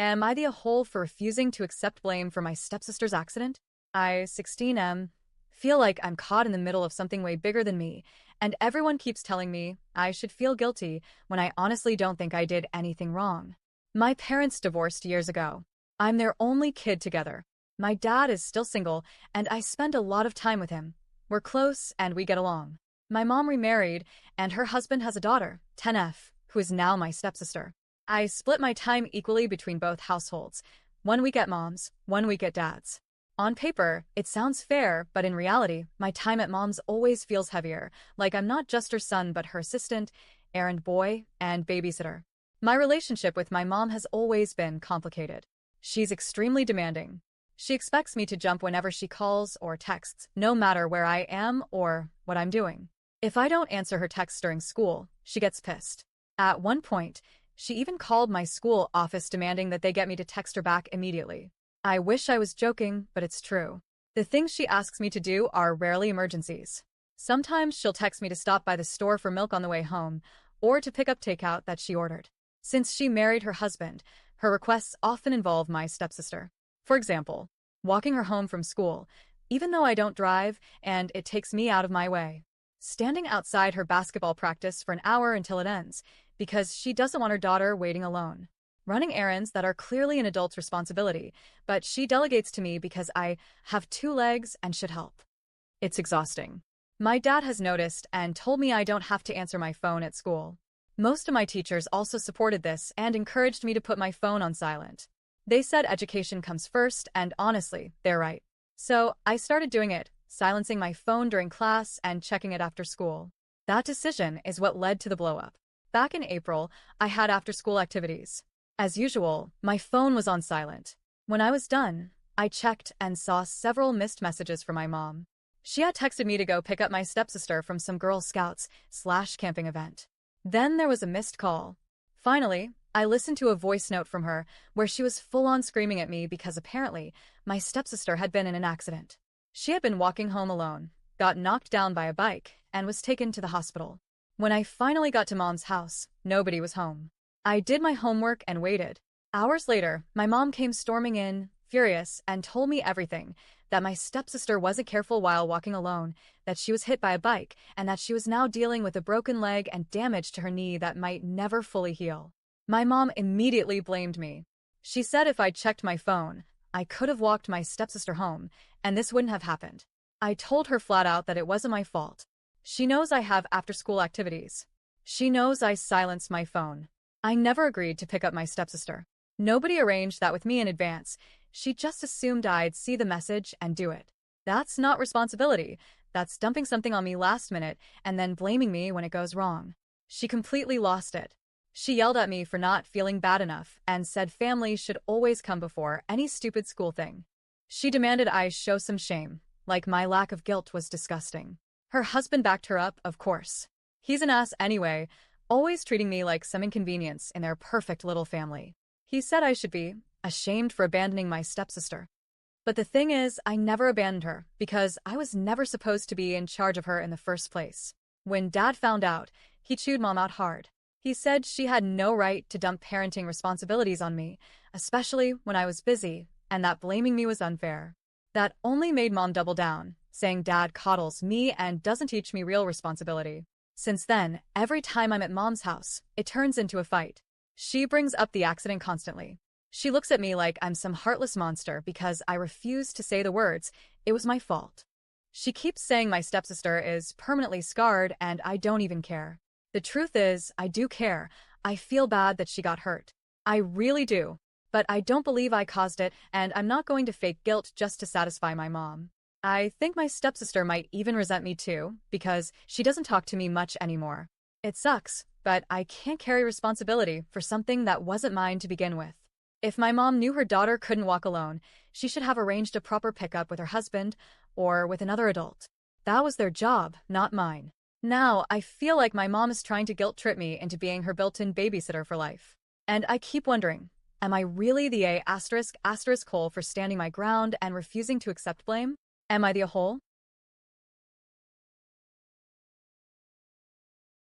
Am I the a-hole for refusing to accept blame for my stepsister's accident? I, 16M, feel like I'm caught in the middle of something way bigger than me, and everyone keeps telling me I should feel guilty when I honestly don't think I did anything wrong. My parents divorced years ago. I'm their only kid together. My dad is still single, and I spend a lot of time with him. We're close, and we get along. My mom remarried, and her husband has a daughter, 10F, who is now my stepsister. I split my time equally between both households. 1 week at mom's, 1 week at dad's. On paper, it sounds fair, but in reality, my time at mom's always feels heavier, like I'm not just her son but her assistant, errand boy, and babysitter. My relationship with my mom has always been complicated. She's extremely demanding. She expects me to jump whenever she calls or texts, no matter where I am or what I'm doing. If I don't answer her texts during school, she gets pissed. At one point, she even called my school office demanding that they get me to text her back immediately. I wish I was joking, but it's true. The things she asks me to do are rarely emergencies. Sometimes she'll text me to stop by the store for milk on the way home, or to pick up takeout that she ordered. Since she married her husband, her requests often involve my stepsister. For example, walking her home from school, even though I don't drive and it takes me out of my way. Standing outside her basketball practice for an hour until it ends, because she doesn't want her daughter waiting alone. Running errands that are clearly an adult's responsibility, but she delegates to me because I have 2 legs and should help. It's exhausting. My dad has noticed and told me I don't have to answer my phone at school. Most of my teachers also supported this and encouraged me to put my phone on silent. They said education comes first, and honestly, they're right. So I started doing it, silencing my phone during class and checking it after school. That decision is what led to the blow-up. Back in April, I had after-school activities. As usual, my phone was on silent. When I was done, I checked and saw several missed messages from my mom. She had texted me to go pick up my stepsister from some Girl Scouts/camping event. Then there was a missed call. Finally, I listened to a voice note from her where she was full-on screaming at me because apparently my stepsister had been in an accident. She had been walking home alone, got knocked down by a bike, and was taken to the hospital. When I finally got to mom's house, nobody was home. I did my homework and waited. Hours later, my mom came storming in, furious, and told me everything, that my stepsister wasn't careful while walking alone, that she was hit by a bike, and that she was now dealing with a broken leg and damage to her knee that might never fully heal. My mom immediately blamed me. She said if I'd checked my phone, I could have walked my stepsister home, and this wouldn't have happened. I told her flat out that it wasn't my fault. She knows I have after-school activities. She knows I silenced my phone. I never agreed to pick up my stepsister. Nobody arranged that with me in advance. She just assumed I'd see the message and do it. That's not responsibility. That's dumping something on me last minute and then blaming me when it goes wrong. She completely lost it. She yelled at me for not feeling bad enough and said family should always come before any stupid school thing. She demanded I show some shame, like my lack of guilt was disgusting. Her husband backed her up, of course. He's an ass anyway, always treating me like some inconvenience in their perfect little family. He said I should be ashamed for abandoning my stepsister. But the thing is, I never abandoned her because I was never supposed to be in charge of her in the first place. When Dad found out, he chewed Mom out hard. He said she had no right to dump parenting responsibilities on me, especially when I was busy, and that blaming me was unfair. That only made Mom double down, saying Dad coddles me and doesn't teach me real responsibility. Since then, every time I'm at Mom's house, it turns into a fight. She brings up the accident constantly. She looks at me like I'm some heartless monster because I refuse to say the words, "It was my fault." She keeps saying my stepsister is permanently scarred and I don't even care. The truth is, I do care. I feel bad that she got hurt. I really do. But I don't believe I caused it, and I'm not going to fake guilt just to satisfy my mom. I think my stepsister might even resent me too, because she doesn't talk to me much anymore. It sucks, but I can't carry responsibility for something that wasn't mine to begin with. If my mom knew her daughter couldn't walk alone, she should have arranged a proper pickup with her husband or with another adult. That was their job, not mine. Now, I feel like my mom is trying to guilt-trip me into being her built-in babysitter for life. And I keep wondering, am I really the A****hole for standing my ground and refusing to accept blame? Am I the a-hole?